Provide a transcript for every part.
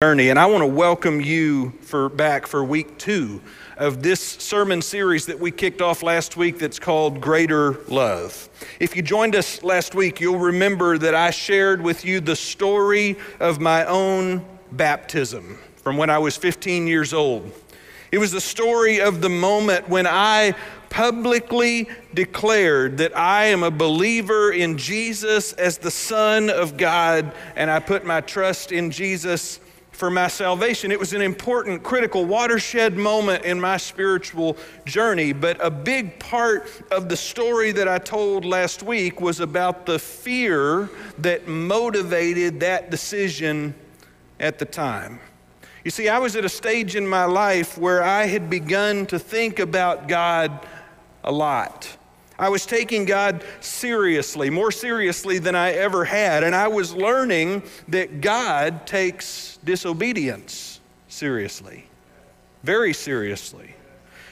Journey, and I want to welcome you back for week 2 of this sermon series that we kicked off last week that's called Greater Love. If you joined us last week, you'll remember that I shared with you the story of my own baptism from when I was 15 years old. It was the story of the moment when I publicly declared that I am a believer in Jesus as the Son of God, and I put my trust in Jesus for my salvation. It was an important, critical watershed moment in my spiritual journey, but a big part of the story that I told last week was about the fear that motivated that decision at the time. You see, I was at a stage in my life where I had begun to think about God a lot. I was taking God seriously, more seriously than I ever had, and I was learning that God takes disobedience seriously, very seriously.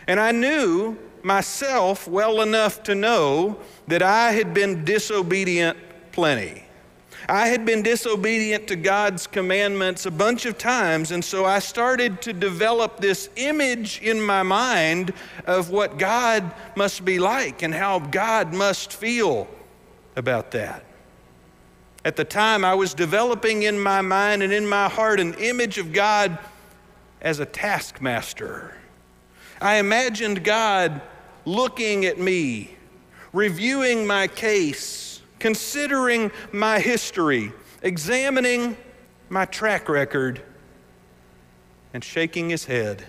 And I knew myself well enough to know that I had been disobedient plenty. I had been disobedient to God's commandments a bunch of times, and so I started to develop this image in my mind of what God must be like and how God must feel about that. At the time, I was developing in my mind and in my heart an image of God as a taskmaster. I imagined God looking at me, reviewing my case, considering my history, examining my track record, and shaking his head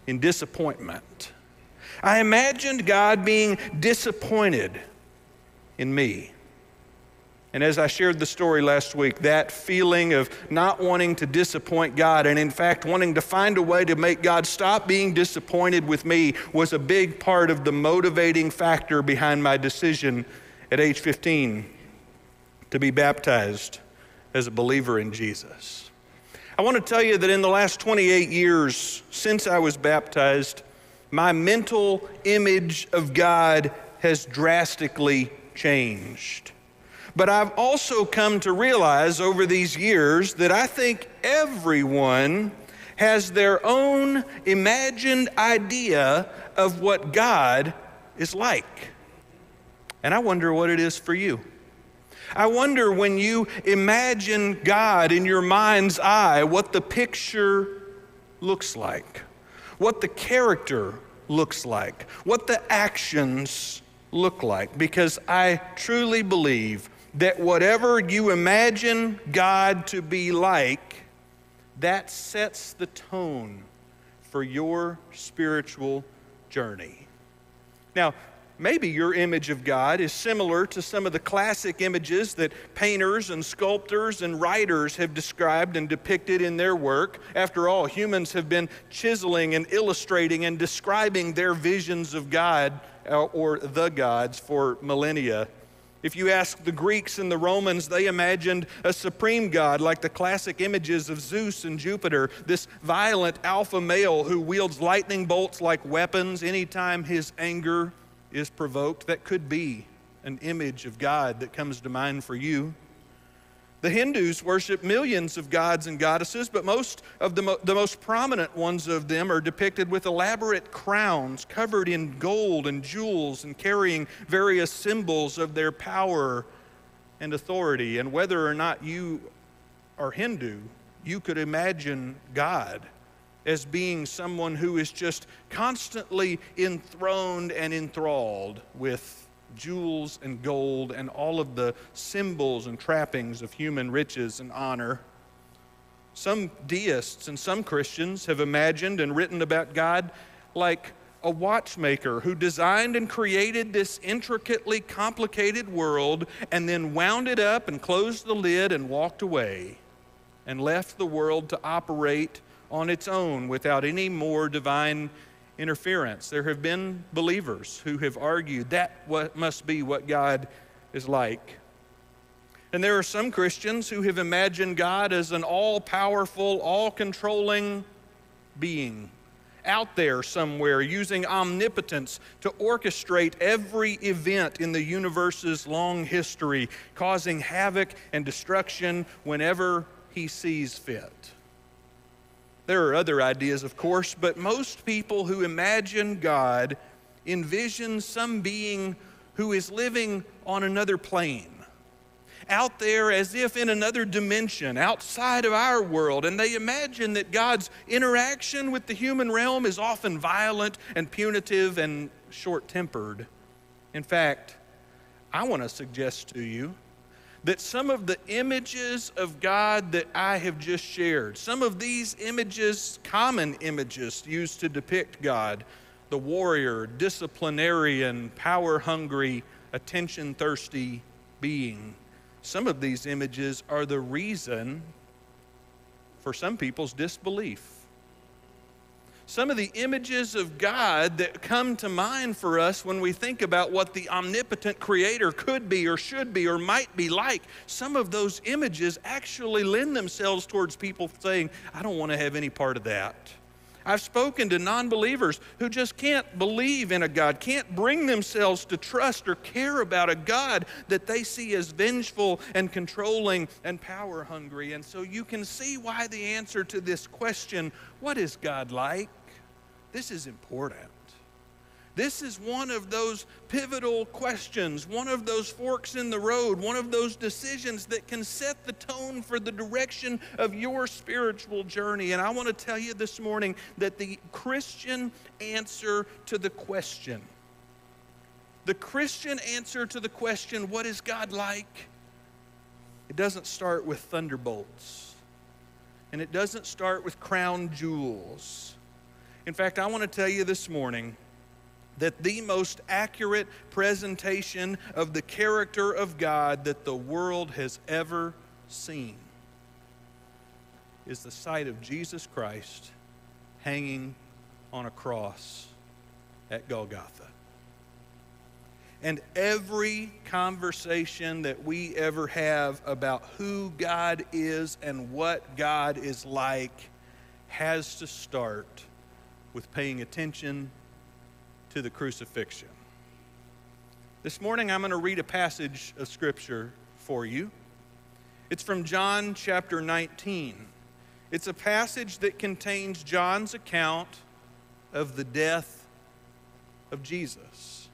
in disappointment. I imagined God being disappointed in me. And as I shared the story last week, that feeling of not wanting to disappoint God and in fact wanting to find a way to make God stop being disappointed with me was a big part of the motivating factor behind my decision at age 15 to be baptized as a believer in Jesus. I want to tell you that in the last 28 years since I was baptized, my mental image of God has drastically changed. But I've also come to realize over these years that I think everyone has their own imagined idea of what God is like. And I wonder what it is for you. I wonder when you imagine God in your mind's eye, what the picture looks like, what the character looks like, what the actions look like. Because I truly believe that whatever you imagine God to be like, that sets the tone for your spiritual journey. Now, maybe your image of God is similar to some of the classic images that painters and sculptors and writers have described and depicted in their work. After all, humans have been chiseling and illustrating and describing their visions of God or the gods for millennia. If you ask the Greeks and the Romans, they imagined a supreme god like the classic images of Zeus and Jupiter, this violent alpha male who wields lightning bolts like weapons anytime his anger is provoked. That could be an image of God that comes to mind for you. The Hindus worship millions of gods and goddesses, but most of the most prominent ones of them are depicted with elaborate crowns covered in gold and jewels and carrying various symbols of their power and authority. And whether or not you are Hindu, you could imagine God as being someone who is just constantly enthroned and enthralled with jewels and gold and all of the symbols and trappings of human riches and honor. Some deists and some Christians have imagined and written about God like a watchmaker who designed and created this intricately complicated world and then wound it up and closed the lid and walked away and left the world to operate on its own without any more divine interference. There have been believers who have argued that must be what God is like. And there are some Christians who have imagined God as an all-powerful, all-controlling being out there somewhere using omnipotence to orchestrate every event in the universe's long history, causing havoc and destruction whenever he sees fit. There are other ideas, of course, but most people who imagine God envision some being who is living on another plane, out there as if in another dimension, outside of our world. And they imagine that God's interaction with the human realm is often violent and punitive and short-tempered. In fact, I want to suggest to you that some of the images of God that I have just shared, some of these images, common images used to depict God, the warrior, disciplinarian, power-hungry, attention-thirsty being, some of these images are the reason for some people's disbelief. Some of the images of God that come to mind for us when we think about what the omnipotent Creator could be or should be or might be like, some of those images actually lend themselves towards people saying, I don't want to have any part of that. I've spoken to non-believers who just can't believe in a God, can't bring themselves to trust or care about a God that they see as vengeful and controlling and power hungry. And so you can see why the answer to this question, what is God like? This is important. This is one of those pivotal questions, one of those forks in the road, one of those decisions that can set the tone for the direction of your spiritual journey. And I want to tell you this morning that the Christian answer to the question, what is God like? It doesn't start with thunderbolts, and it doesn't start with crown jewels. In fact, I want to tell you this morning that the most accurate presentation of the character of God that the world has ever seen is the sight of Jesus Christ hanging on a cross at Golgotha. And every conversation that we ever have about who God is and what God is like has to start with paying attention to the crucifixion. This morning I'm going to read a passage of Scripture for you. It's from John chapter 19. It's a passage that contains John's account of the death of Jesus.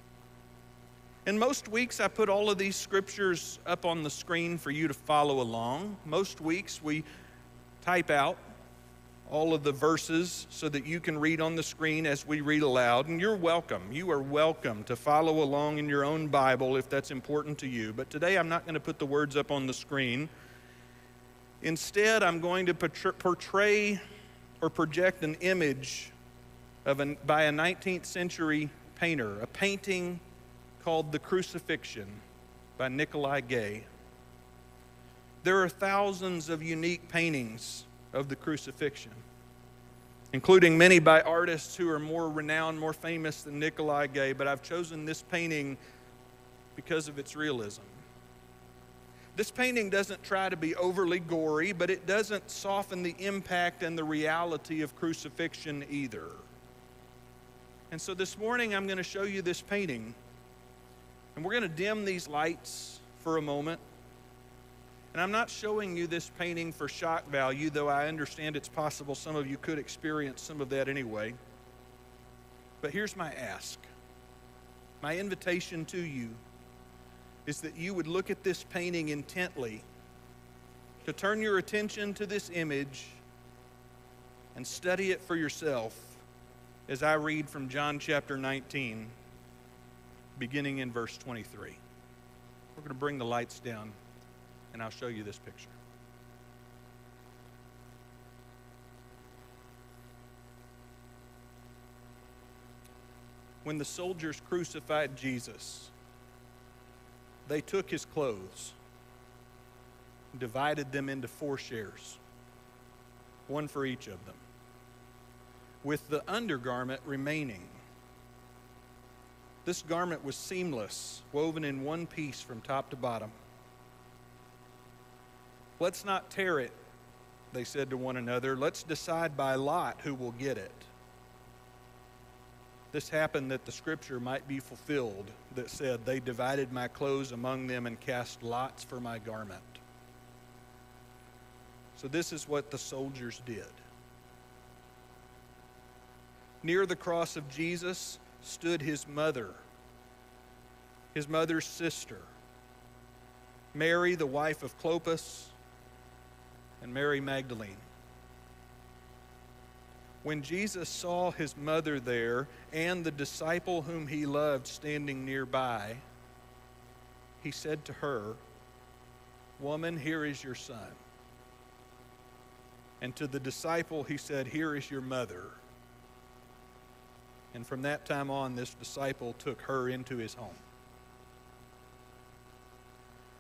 And most weeks I put all of these scriptures up on the screen for you to follow along. Most weeks we type out all of the verses so that you can read on the screen as we read aloud. And you're welcome. You are welcome to follow along in your own Bible if that's important to you. But today I'm not going to put the words up on the screen. Instead, I'm going to portray or project an image by a 19th century painter, a painting called The Crucifixion by Nicolai Gay. There are thousands of unique paintings of the crucifixion, including many by artists who are more renowned, more famous than Nicolai Gay, but I've chosen this painting because of its realism. This painting doesn't try to be overly gory, but it doesn't soften the impact and the reality of crucifixion either. And so this morning I'm going to show you this painting, and we're going to dim these lights for a moment. And I'm not showing you this painting for shock value, though I understand it's possible some of you could experience some of that anyway. But here's my ask. My invitation to you is that you would look at this painting intently, to turn your attention to this image and study it for yourself as I read from John chapter 19, beginning in verse 23. We're going to bring the lights down, and I'll show you this picture. When the soldiers crucified Jesus, they took his clothes, divided them into 4 shares, one for each of them, with the undergarment remaining. This garment was seamless, woven in one piece from top to bottom. Let's not tear it, they said to one another. Let's decide by lot who will get it. This happened that the scripture might be fulfilled that said, they divided my clothes among them and cast lots for my garment. So this is what the soldiers did. Near the cross of Jesus stood his mother's sister, Mary, the wife of Clopas, and Mary Magdalene. When Jesus saw his mother there and the disciple whom he loved standing nearby, he said to her, "Woman, here is your son." And to the disciple he said, "Here is your mother." And from that time on, this disciple took her into his home.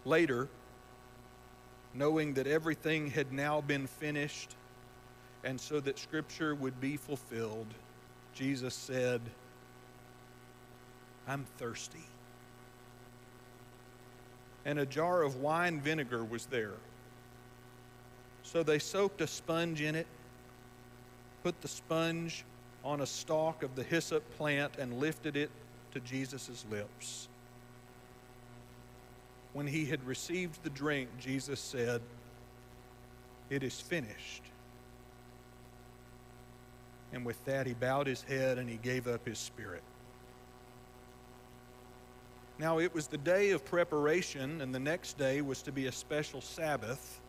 Later, knowing that everything had now been finished, and so that Scripture would be fulfilled, Jesus said, "I'm thirsty." And a jar of wine vinegar was there. So they soaked a sponge in it, put the sponge on a stalk of the hyssop plant, and lifted it to Jesus' lips. When he had received the drink, Jesus said, "It is finished." And with that, he bowed his head and he gave up his spirit. Now it was the day of preparation, and the next day was to be a special Sabbath,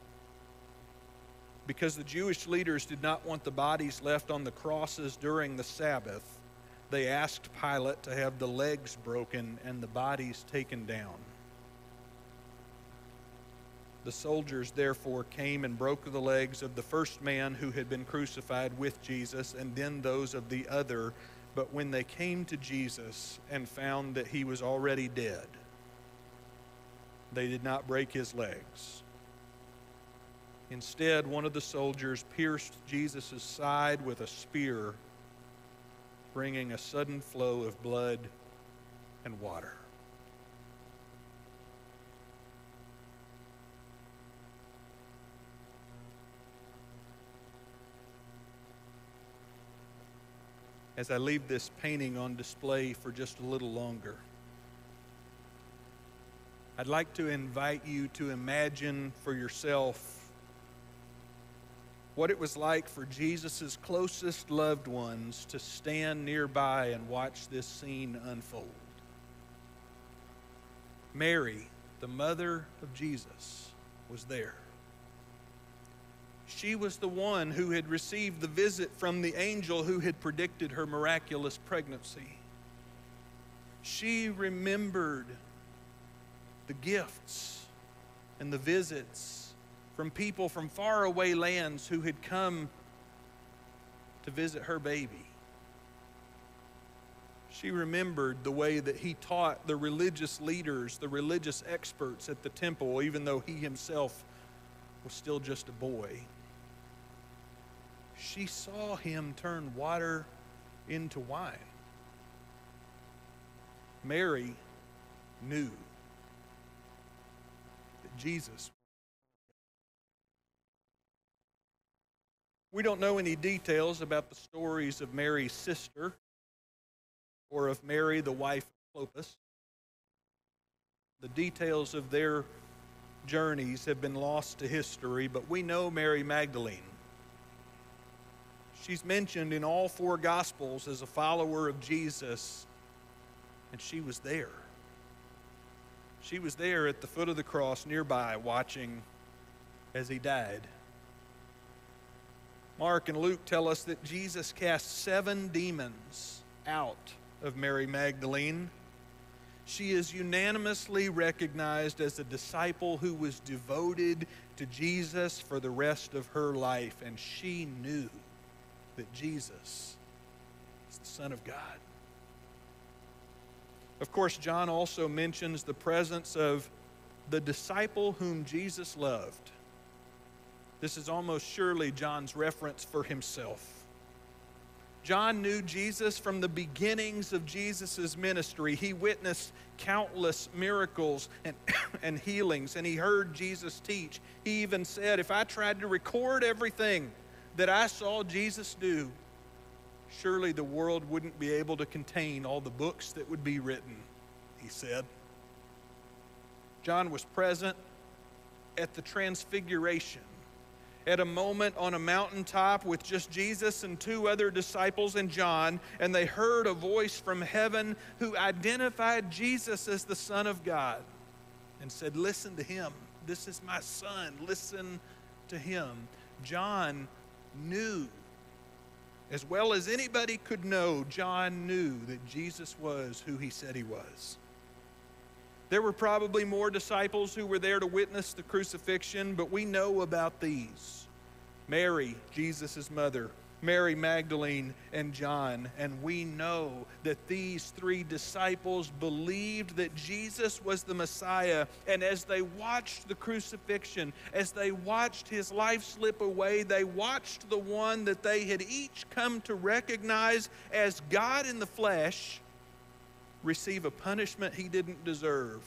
because the Jewish leaders did not want the bodies left on the crosses during the Sabbath. They asked Pilate to have the legs broken and the bodies taken down. The soldiers therefore came and broke the legs of the first man who had been crucified with Jesus, and then those of the other. But when they came to Jesus and found that he was already dead, they did not break his legs. Instead, one of the soldiers pierced Jesus' side with a spear, bringing a sudden flow of blood and water. As I leave this painting on display for just a little longer, I'd like to invite you to imagine for yourself what it was like for Jesus' closest loved ones to stand nearby and watch this scene unfold. Mary, the mother of Jesus, was there. She was the one who had received the visit from the angel who had predicted her miraculous pregnancy. She remembered the gifts and the visits from people from faraway lands who had come to visit her baby. She remembered the way that he taught the religious leaders, the religious experts at the temple, even though he himself was still just a boy. She saw him turn water into wine. Mary knew that Jesus. We don't know any details about the stories of Mary's sister or of Mary, the wife of Clopas. The details of their journeys have been lost to history, but we know Mary Magdalene. She's mentioned in all four Gospels as a follower of Jesus, and she was there. She was there at the foot of the cross nearby, watching as he died. Mark and Luke tell us that Jesus cast 7 demons out of Mary Magdalene. She is unanimously recognized as a disciple who was devoted to Jesus for the rest of her life, and she knew that Jesus is the Son of God. Of course, John also mentions the presence of the disciple whom Jesus loved. This is almost surely John's reference for himself. John knew Jesus from the beginnings of Jesus' ministry. He witnessed countless miracles and healings, and he heard Jesus teach. He even said, "If I tried to record everything that I saw Jesus do, surely the world wouldn't be able to contain all the books that would be written," he said. John was present at the Transfiguration at a moment on a mountaintop with just Jesus and two other disciples and John, and they heard a voice from heaven who identified Jesus as the Son of God and said, "Listen to him. This is my son. Listen to him." John knew, as well as anybody could know, John knew that Jesus was who he said he was. There were probably more disciples who were there to witness the crucifixion, but we know about these. Mary, Jesus' mother, Mary Magdalene, and John. And we know that these three disciples believed that Jesus was the Messiah. And as they watched the crucifixion, as they watched his life slip away, they watched the one that they had each come to recognize as God in the flesh receive a punishment he didn't deserve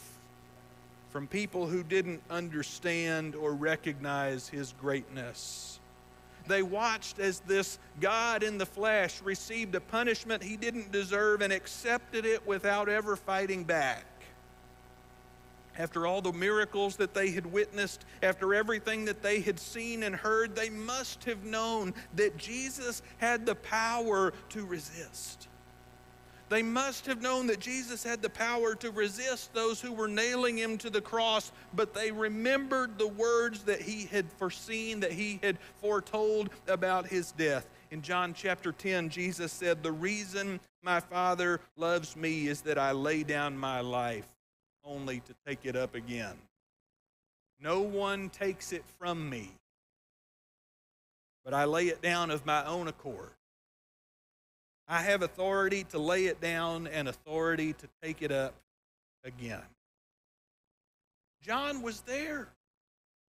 from people who didn't understand or recognize his greatness. They watched as this God in the flesh received a punishment he didn't deserve and accepted it without ever fighting back. After all the miracles that they had witnessed, after everything that they had seen and heard, they must have known that Jesus had the power to resist. They must have known that Jesus had the power to resist those who were nailing him to the cross, but they remembered the words that he had foreseen, that he had foretold about his death. In John chapter 10, Jesus said, "The reason my Father loves me is that I lay down my life only to take it up again. No one takes it from me, but I lay it down of my own accord. I have authority to lay it down and authority to take it up again." John was there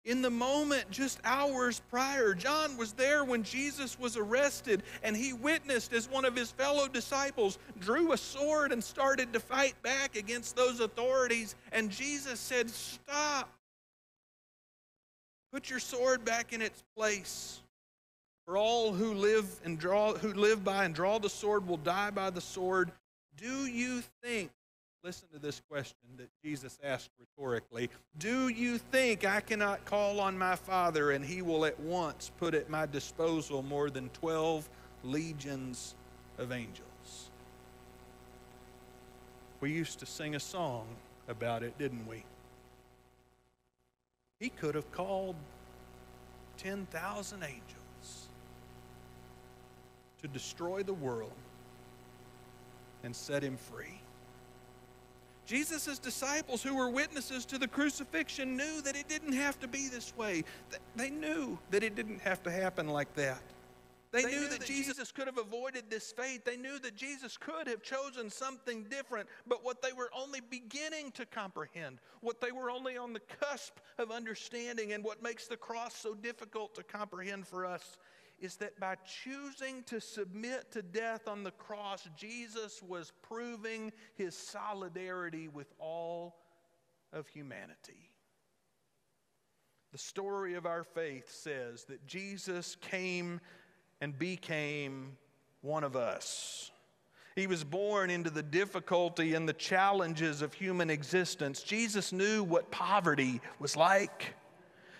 in the moment just hours prior. John was there when Jesus was arrested, and he witnessed as one of his fellow disciples drew a sword and started to fight back against those authorities. And Jesus said, "Stop. Put your sword back in its place. For all who live by and draw the sword will die by the sword. Do you think," listen to this question that Jesus asked rhetorically, "do you think I cannot call on my Father and he will at once put at my disposal more than 12 legions of angels?" We used to sing a song about it, didn't we? He could have called 10,000 angels to destroy the world and set him free. Jesus' disciples, who were witnesses to the crucifixion, knew that it didn't have to be this way. They knew that it didn't have to happen like that. They knew that Jesus could have avoided this fate. They knew that Jesus could have chosen something different. But what they were only beginning to comprehend, what they were only on the cusp of understanding, and what makes the cross so difficult to comprehend for us, is that by choosing to submit to death on the cross, Jesus was proving his solidarity with all of humanity. The story of our faith says that Jesus came and became one of us. He was born into the difficulty and the challenges of human existence. Jesus knew what poverty was like.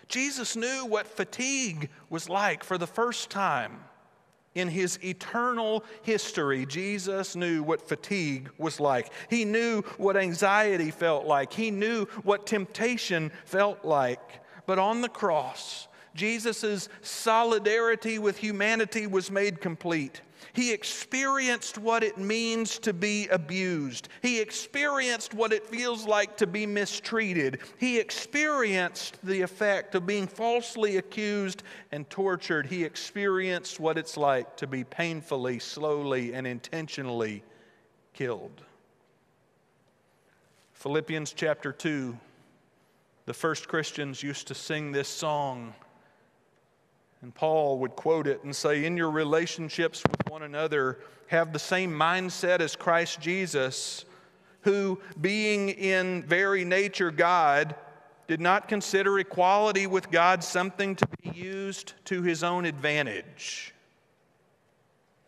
Jesus knew what fatigue was like for the first time in his eternal history. Jesus knew what fatigue was like. He knew what anxiety felt like. He knew what temptation felt like. But on the cross, Jesus' solidarity with humanity was made complete. He experienced what it means to be abused. He experienced what it feels like to be mistreated. He experienced the effect of being falsely accused and tortured. He experienced what it's like to be painfully, slowly, and intentionally killed. Philippians chapter 2, the first Christians used to sing this song. And Paul would quote it and say, "In your relationships with one another, have the same mindset as Christ Jesus, who, being in very nature God, did not consider equality with God something to be used to his own advantage,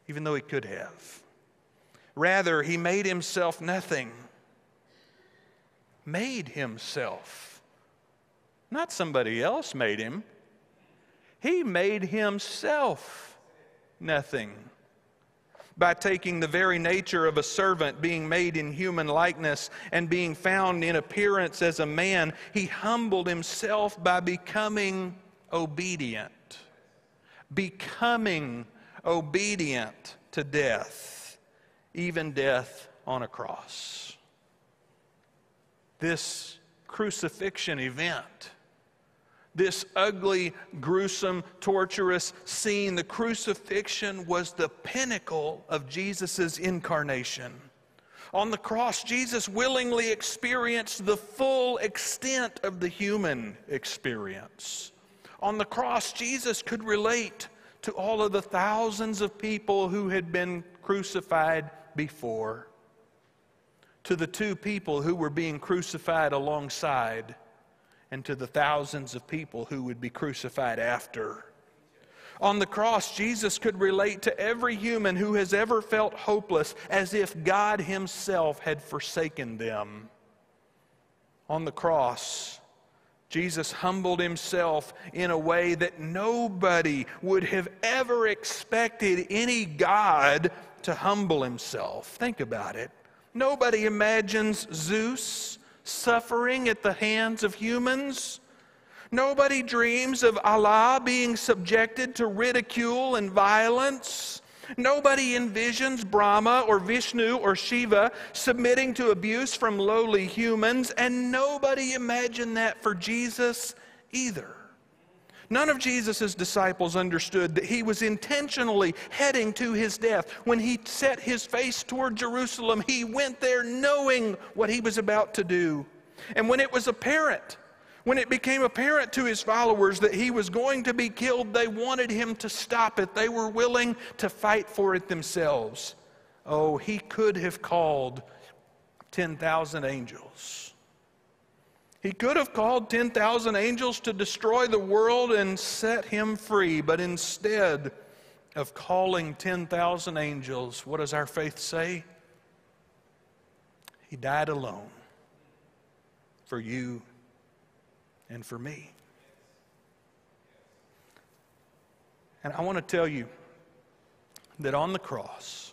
even though he could have. Rather, he made himself nothing." Made himself. Not somebody else made him. He made himself nothing. By taking the very nature of a servant, being made in human likeness, and being found in appearance as a man, he humbled himself by becoming obedient. Becoming obedient to death, even death on a cross. This crucifixion event, this ugly, gruesome, torturous scene, the crucifixion was the pinnacle of Jesus' incarnation. On the cross, Jesus willingly experienced the full extent of the human experience. On the cross, Jesus could relate to all of the thousands of people who had been crucified before, to the two people who were being crucified alongside, and to the thousands of people who would be crucified after. On the cross, Jesus could relate to every human who has ever felt hopeless, as if God himself had forsaken them. On the cross, Jesus humbled himself in a way that nobody would have ever expected any God to humble himself. Think about it. Nobody imagines Zeus suffering at the hands of humans. Nobody dreams of Allah being subjected to ridicule and violence. Nobody envisions Brahma or Vishnu or Shiva submitting to abuse from lowly humans, and nobody imagined that for Jesus either. None of Jesus' disciples understood that he was intentionally heading to his death. When he set his face toward Jerusalem, he went there knowing what he was about to do. And when it became apparent to his followers that he was going to be killed, they wanted him to stop it. They were willing to fight for it themselves. Oh, he could have called 10,000 angels. He could have called 10,000 angels to destroy the world and set him free, but instead of calling 10,000 angels, what does our faith say? He died alone for you and for me. And I want to tell you that on the cross,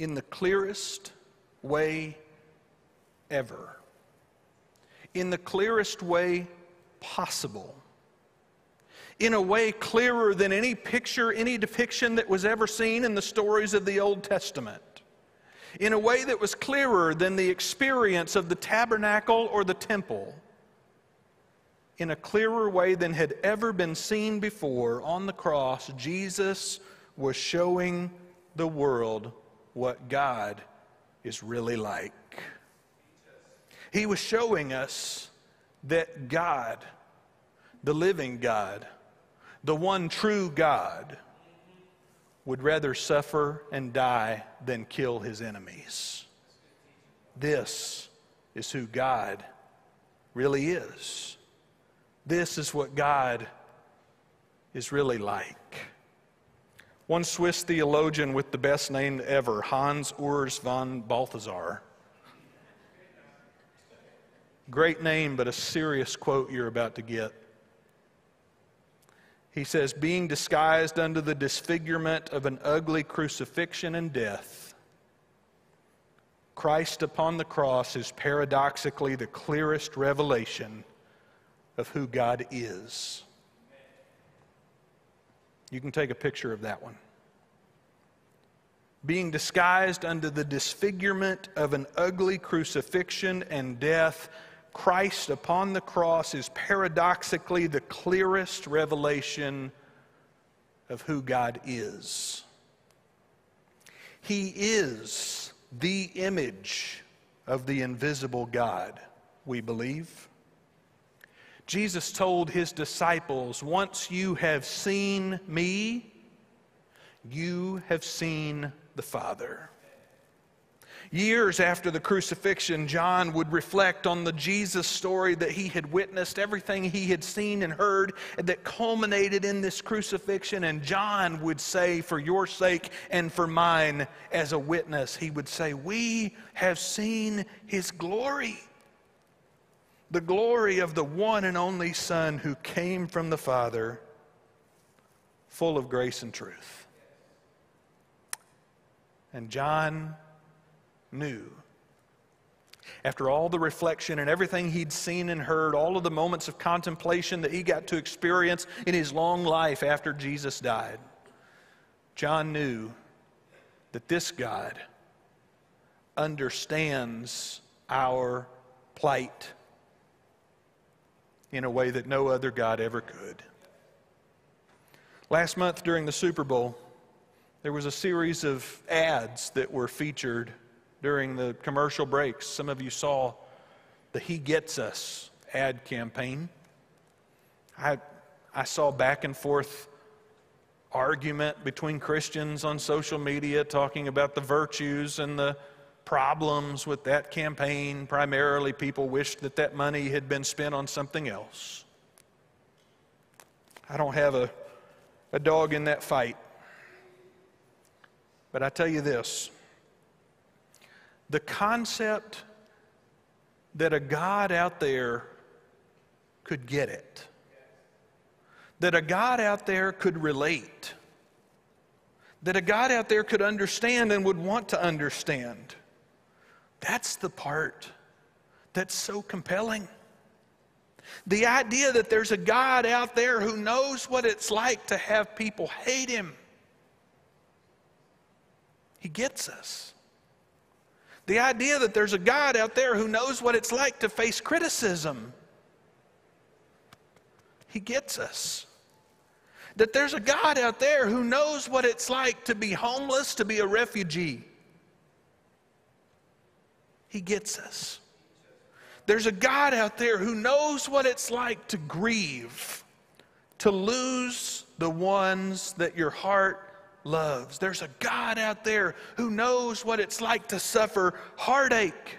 in the clearest way ever, in the clearest way possible, in a way clearer than any picture, any depiction that was ever seen in the stories of the Old Testament, in a way that was clearer than the experience of the tabernacle or the temple, in a clearer way than had ever been seen before, on the cross, Jesus was showing the world what God is really like. He was showing us that God, the living God, the one true God, would rather suffer and die than kill his enemies. This is who God really is. This is what God is really like. One Swiss theologian with the best name ever, Hans Urs von Balthasar. Great name, but a serious quote you're about to get. He says, being disguised under the disfigurement of an ugly crucifixion and death, Christ upon the cross is paradoxically the clearest revelation of who God is. You can take a picture of that one. Being disguised under the disfigurement of an ugly crucifixion and death, Christ upon the cross is paradoxically the clearest revelation of who God is. He is the image of the invisible God, we believe. Jesus told his disciples, once you have seen me, you have seen the Father. Years after the crucifixion, John would reflect on the Jesus story that he had witnessed, everything he had seen and heard that culminated in this crucifixion. And John would say, for your sake and for mine as a witness, he would say, we have seen his glory. the glory of the one and only Son who came from the Father, full of grace and truth. And John knew, after all the reflection and everything he'd seen and heard, all of the moments of contemplation that he got to experience in his long life after Jesus died, John knew that this God understands our plight in a way that no other God ever could. Last month during the Super Bowl, there was a series of ads that were featured during the commercial breaks. Some of you saw the He Gets Us ad campaign. I saw back and forth argument between Christians on social media talking about the virtues and the problems with that campaign. Primarily, people wished that that money had been spent on something else. I don't have a dog in that fight. But I tell you this, the concept that a God out there could get it, that a God out there could relate, that a God out there could understand and would want to understand, that's the part that's so compelling. The idea that there's a God out there who knows what it's like to have people hate Him. He gets us. The idea that there's a God out there who knows what it's like to face criticism. He gets us. That there's a God out there who knows what it's like to be homeless, to be a refugee. He gets us. There's a God out there who knows what it's like to grieve, to lose the ones that your heart loves. There's a God out there who knows what it's like to suffer heartache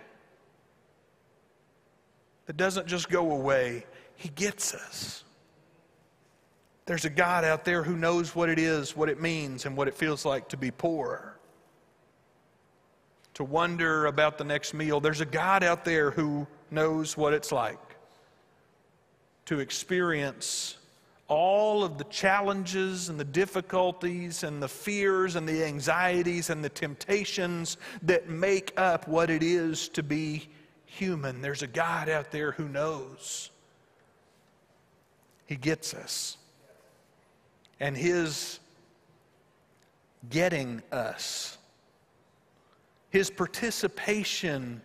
that doesn't just go away. He gets us. There's a God out there who knows what it is, what it means, and what it feels like to be poor, to wonder about the next meal. There's a God out there who knows what it's like to experience all of the challenges and the difficulties and the fears and the anxieties and the temptations that make up what it is to be human. There's a God out there who knows. He gets us. And His getting us, His participation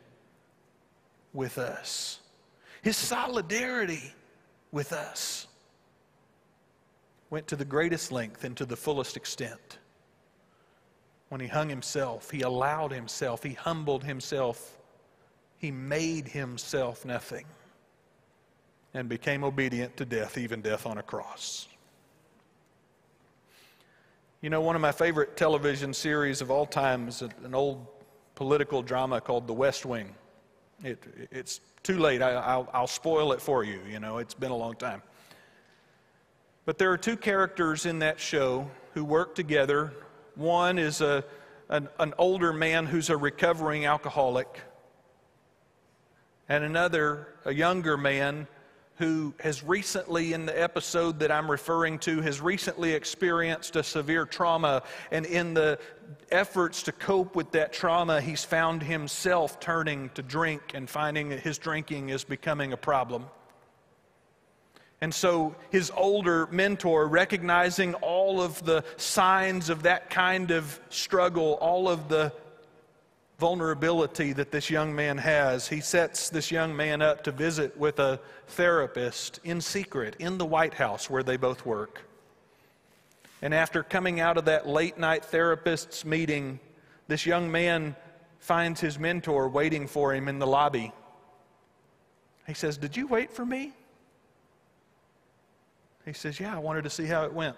with us, His solidarity with us, went to the greatest length and to the fullest extent. When He hung Himself, He allowed Himself, He humbled Himself, He made Himself nothing and became obedient to death, even death on a cross. You know, one of my favorite television series of all time is an old political drama called The West Wing. It's too late. I'll spoil it for you. You know, it's been a long time. But there are two characters in that show who work together. One is an older man who's a recovering alcoholic, and another, a younger man who has recently, in the episode that I'm referring to, has recently experienced a severe trauma, and in the efforts to cope with that trauma, he's found himself turning to drink and finding that his drinking is becoming a problem. And so his older mentor, recognizing all of the signs of that kind of struggle, all of the vulnerability that this young man has, he sets this young man up to visit with a therapist in secret in the White House where they both work. And after coming out of that late night therapist's meeting, this young man finds his mentor waiting for him in the lobby. He says, "Did you wait for me?" He says, "Yeah, I wanted to see how it went."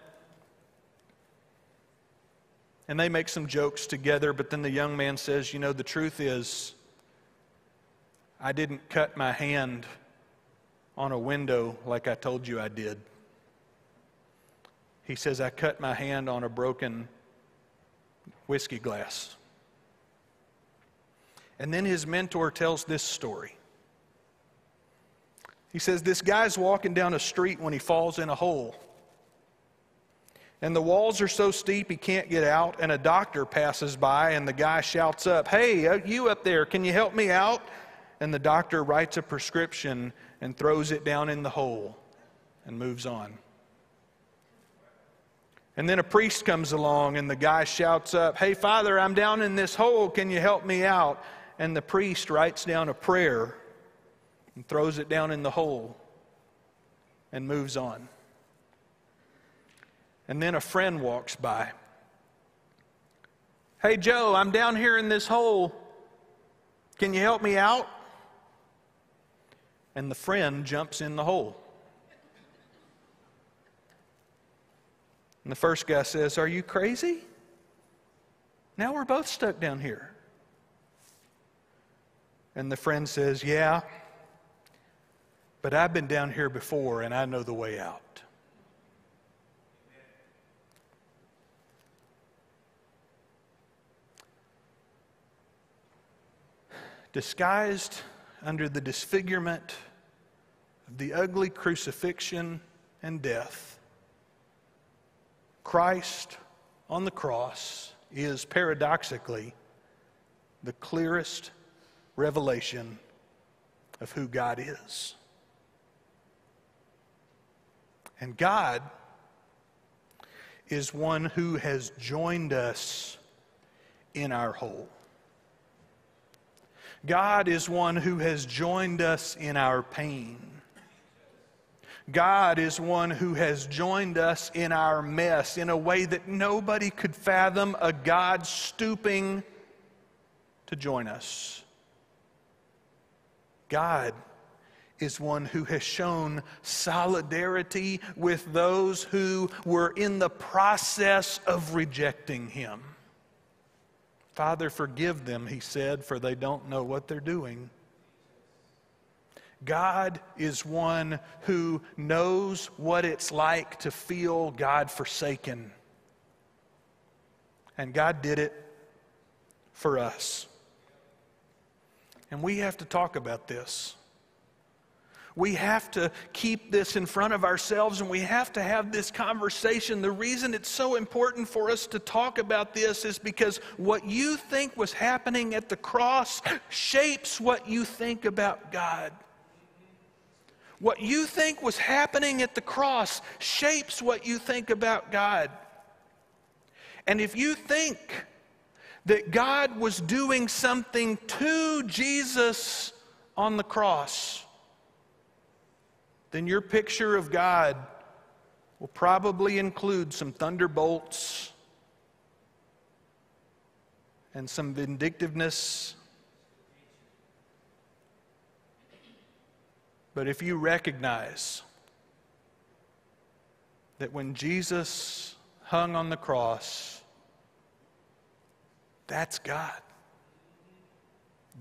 And they make some jokes together, but then the young man says, "You know, the truth is, I didn't cut my hand on a window like I told you I did." He says, "I cut my hand on a broken whiskey glass." And then his mentor tells this story. He says, this guy's walking down a street when he falls in a hole. And the walls are so steep he can't get out, and a doctor passes by, and the guy shouts up, "Hey, you up there, can you help me out?" And the doctor writes a prescription and throws it down in the hole and moves on. And then a priest comes along, and the guy shouts up, "Hey, Father, I'm down in this hole, can you help me out?" And the priest writes down a prayer and throws it down in the hole and moves on. And then a friend walks by. "Hey, Joe, I'm down here in this hole. Can you help me out?" And the friend jumps in the hole. And the first guy says, "Are you crazy? Now we're both stuck down here." And the friend says, "Yeah, but I've been down here before and I know the way out." Disguised under the disfigurement of the ugly crucifixion and death, Christ on the cross is paradoxically the clearest revelation of who God is. And God is one who has joined us in our hole. God is one who has joined us in our pain. God is one who has joined us in our mess in a way that nobody could fathom, a God stooping to join us. God is one who has shown solidarity with those who were in the process of rejecting Him. "Father, forgive them," He said, "for they don't know what they're doing." God is one who knows what it's like to feel God forsaken. And God did it for us. And we have to talk about this. We have to keep this in front of ourselves, and we have to have this conversation. The reason it's so important for us to talk about this is because what you think was happening at the cross shapes what you think about God. What you think was happening at the cross shapes what you think about God. And if you think that God was doing something to Jesus on the cross, then your picture of God will probably include some thunderbolts and some vindictiveness. But if you recognize that when Jesus hung on the cross, that's God.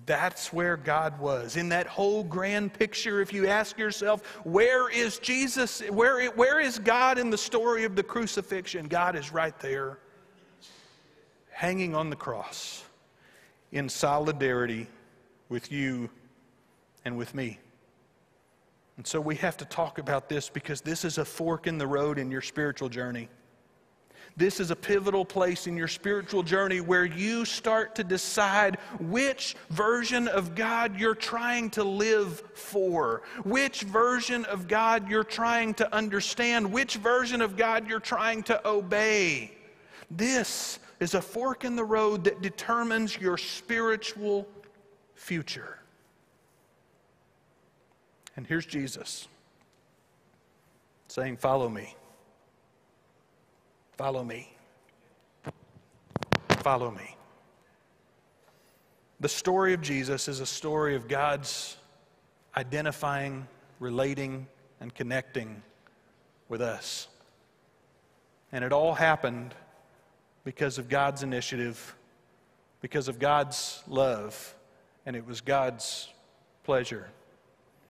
That's where God was. In that whole grand picture, if you ask yourself, where is Jesus? Where is God in the story of the crucifixion? God is right there, hanging on the cross, in solidarity with you and with me. And so we have to talk about this because this is a fork in the road in your spiritual journey. This is a pivotal place in your spiritual journey where you start to decide which version of God you're trying to live for, which version of God you're trying to understand, which version of God you're trying to obey. This is a fork in the road that determines your spiritual future. And here's Jesus saying, "Follow me. Follow me. Follow me." The story of Jesus is a story of God's identifying, relating, and connecting with us. And it all happened because of God's initiative, because of God's love, and it was God's pleasure.